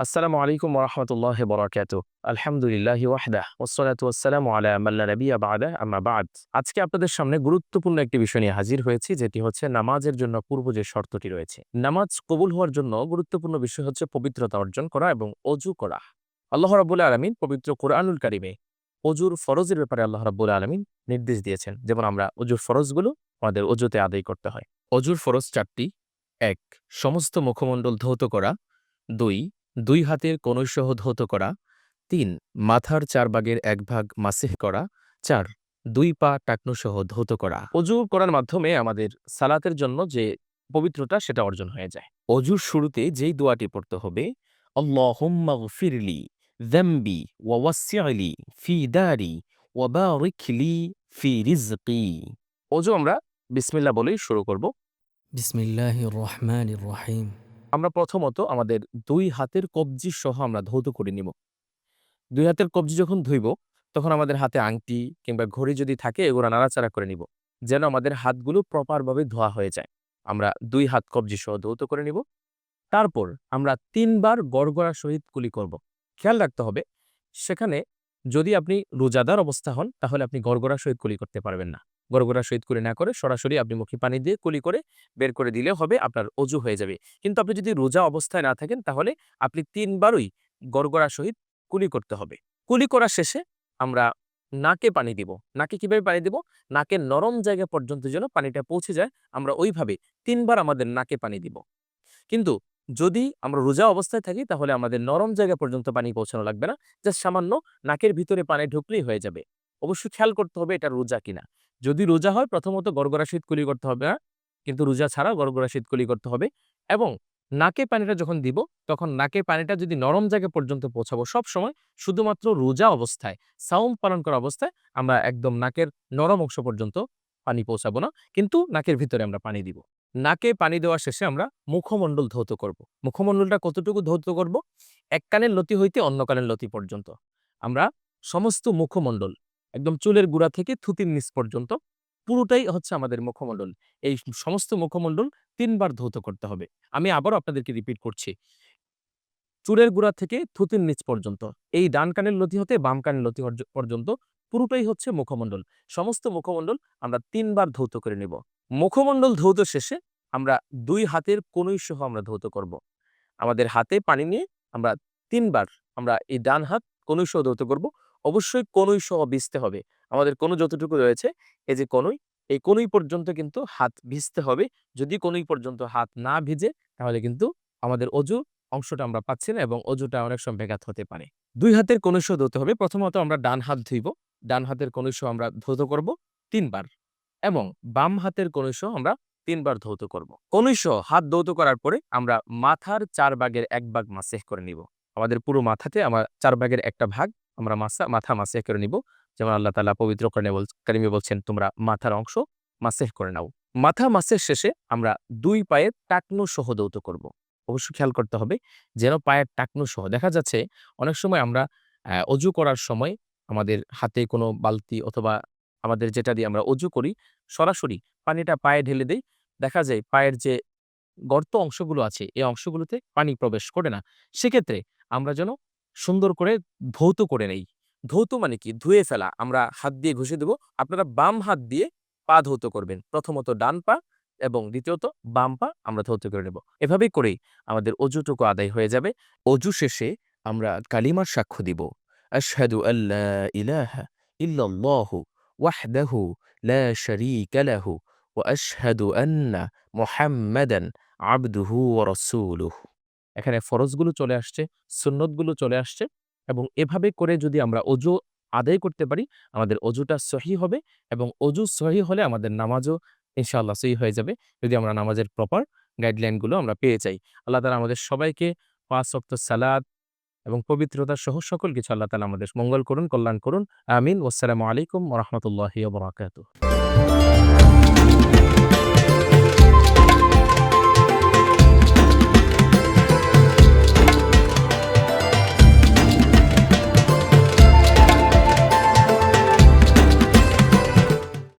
আসসালামু আলাইকুম ওয়া রাহমাতুল্লাহি ওয়া বারাকাতুহু। আলহামদুলিল্লাহি ওয়াহদাহ ওয়াসসালাতু ওয়াসসালামু আলা মান লা নাবিয়্যা বা'দা আম্মা বা'দ। আজকে আপনাদের সামনে গুরুত্বপূর্ণ একটি বিষয় নিয়ে হাজির হয়েছি, যেটি হচ্ছে নামাজের জন্য পূর্ব যে শর্তটি রয়েছে। নামাজ কবুল হওয়ার জন্য গুরুত্বপূর্ণ বিষয় হচ্ছে পবিত্রতা অর্জন করা এবং ওযু করা। আল্লাহ রাব্বুল আলামিন পবিত্র কোরআনুল কারীমে ওযুর ফরজের ব্যাপারে আল্লাহ রাব্বুল আলামিন নির্দেশ দিয়েছেন। যেমন আমরা ওযুর ফরজগুলো আমাদের ওযুতে আদায় করতে হয়। ওযুর ফরজ ৪টি। ১. সমস্ত মুখমণ্ডল ধৌত করা। ২. দুই হাতের কনুইসহ ধৌত করা। ৩. মাথার ৪ ভাগের ১ ভাগ মাসিহ করা। ৪. দুই পা টাকনুসহ ধৌত করা। অজু করার মাধ্যমে আমাদের সালাতের জন্য যে পবিত্রতা সেটা অর্জন হয়ে যায়। অজুর শুরুতে যেই দোয়াটি পড়তে হবে, আল্লাহুম্মা গফিরলি যামবি ওয়া ওয়াসসি'লি ফি দারি ওয়া বারিক লি ফি রিজকি। অজু আমরা বিসমিল্লাহ বলেই শুরু করব। বিসমিল্লাহির রহমানির রহিম। আমরা প্রথমত আমাদের ২ হাতের কবজি সহ আমরা ধৌত করে নিব। ২ হাতের কবজি যখন ধুইব, তখন আমাদের হাতে আংটি কিংবা ঘড়ি যদি থাকে এগুলো নাড়াচাড়া করে নিব, যেন আমাদের হাতগুলো প্রপারভাবে ধোয়া হয়ে যায়। আমরা ২ হাত কবজি সহ ধৌত করে নিব। তারপর আমরা ৩ বার গড়গড়ার সহিত কুলি করব। খেয়াল রাখতে হবে, সেখানে যদি আপনি রোজাদার অবস্থা হন, তাহলে আপনি গড়গড়ার সহিত কুলি করতে পারবেন না। গড়গড়ার সহিত কুলি না করে সরাসরি আপনি মুখে পানি দিয়ে কুলি করে বের করে দিলেও হবে, আপনার অজু হয়ে যাবে। কিন্তু আপনি যদি রোজা অবস্থায় না থাকেন, তাহলে আপনি ৩ বারই গড়গড়ার সহিত কুলি করতে হবে। কুলি করা শেষে আমরা নাকে পানি দিব। নাকে কিভাবে পানি দিব? নাকের নরম জায়গা পর্যন্ত যেন পানিটা পৌঁছে যায়, আমরা ওইভাবে ৩ বার আমাদের নাকে পানি দিব। কিন্তু যদি আমরা রোজা অবস্থায় থাকি, তাহলে আমাদের নরম জায়গা পর্যন্ত পানি পৌঁছানো লাগবে না। জাস্ট সামান্য নাকের ভিতরে পানি ঢুকলেই হয়ে যাবে। অবশ্যই খেয়াল করতে হবে এটা রোজা কিনা। যদি রোজা হয়, প্রথমত গড়গড়া শীত কুলি করতে হবে না। কিন্তু রোজা ছাড়া গড়গড়া শীত কুলি করতে হবে। এবং নাকে পানিটা যখন দিব, তখন নাকে পানিটা যদি নরম জায়গা পর্যন্ত পৌঁছাবো সবসময়, শুধুমাত্র রোজা অবস্থায়, সাওম পালন করা অবস্থায় আমরা একদম নাকের নরম অংশ পর্যন্ত পানি পৌঁছাবো না। কিন্তু নাকের ভিতরে আমরা পানি দিব। নাকে পানি দেওয়া শেষে আমরা মুখমণ্ডল ধৌত করব। মুখমণ্ডলটা কতটুকু ধৌত করব? এক কানের লতি হইতে অন্য কানের লতি পর্যন্ত। আমরা সমস্ত মুখমণ্ডল, একদম চুলের গোড়া থেকে থুতির নিচ পর্যন্ত পুরোটাই হচ্ছে আমাদের মুখমণ্ডল। এই সমস্ত মুখমণ্ডল ৩ বার ধৌত করতে হবে। আমি আবারও আপনাদেরকে রিপিট করছি। চুলের গোড়া থেকে থুতির নিচ পর্যন্ত, এই ডান কানের লতি হতে বাম কানের লতি পর্যন্ত পুরোটাই হচ্ছে মুখমণ্ডল। সমস্ত মুখমণ্ডল আমরা ৩ বার ধৌত করে নিব। মুখমণ্ডল ধৌত শেষে আমরা ২ হাতের কনুই সহ আমরা ধৌত করব। আমাদের হাতে পানি নিয়ে আমরা ৩ বার আমরা এই ডান হাত কনুই সহ ধৌত করব। অবশ্যই কনুই সহ ভিজতে হবে। আমাদের কনু যতটুকু রয়েছে, এই যে কনুই, এই কনুই পর্যন্ত কিন্তু হাত ভিজতে হবে। যদি কনুই পর্যন্ত হাত না ভিজে, তাহলে কিন্তু আমাদের অজু অংশটা আমরা পাচ্ছি না এবং অজুটা অনেক সময় ব্যাঘাত হতে পারে। ২ হাতের কনুই সহ ধৌত হবে। প্রথমত আমরা ডান হাত ধুইব। ডান হাতের কনুই সহ আমরা ধৌত করব ৩ বার। এবং বাম হাতের কনুই সহ আমরা ৩ বার ধৌত করব। কনুই সহ হাত ধৌত করার পরে আমরা মাথার ৪ ভাগের ১ ভাগ মাসেহ করে নিব। আমাদের পুরো মাথাতে ৪ ভাগের ১টা ভাগ আমরা মাথা মাসেহ করে নিব। যেমন আল্লাহ তাআলা পবিত্র কারিমে বলছেন, তোমরা মাথার অংশ মাসেহ করে নাও। মাথা মাসের শেষে আমরা ২ পায়ের টাকনু সহ ধৌত করব। অবশ্যই খেয়াল করতে হবে যেন পায়ের টাকনু সহ, দেখা যাচ্ছে অনেক সময় আমরা অজু করার সময় আমাদের হাতে কোনো বালতি অথবা আমাদের যেটা দিয়ে আমরা অজু করি, সরাসরি পানিটা পায়ে ঢেলে দেই। দেখা যায় পায়ের যে গর্ত অংশগুলো আছে, এই অংশগুলোতে পানি প্রবেশ করে না। সেক্ষেত্রে আমরা যেন সুন্দর করে ধৌত করে নেই। ধৌত মানে কি? ধুয়ে ফেলা। আমরা হাত দিয়ে ঘষে দেব। আপনারা বাম হাত দিয়ে পা ধৌত করবেন। প্রথমত ডান পা এবং দ্বিতীয়ত বাম পা আমরা ধৌত করে নেব। এভাবেই করেই আমাদের অজুটুকু আদায় হয়ে যাবে। অজু শেষে আমরা কালিমার সাক্ষ্য দিব। আশহাদু আল্লা ইলাহা ইল্লাল্লাহু ওয়াহদাহু লা শারীকা লাহু ওয়া আশহাদু আন্না মুহাম্মাদান আবদুহু ওয়া রাসূলুহু। এখানে ফরজগুলো চলে আসছে, সুন্নতগুলো চলে আসছে এবং এভাবে করে যদি আমরা অজু আদায় করতে পারি, আমাদের অজুটা সহিহ হবে এবং অজু সহিহ হলে আমাদের নামাজও ইনশাআল্লাহ সহিহ হয়ে যাবে, যদি আমরা নামাজের প্রপার গাইডলাইন গুলো আমরা পেয়ে যাই। আল্লাহ তাআলা আমাদের সবাইকে ৫ ওয়াক্ত সালাত এবং পবিত্রতা সহ সকল কিছু আল্লাহ তাআলা আমাদের মঙ্গল করুন, কল্যাণ করুন। আমিন। ওয়াসসালামু আলাইকুম ওয়া রাহমাতুল্লাহি ওয়া বারাকাতুহু।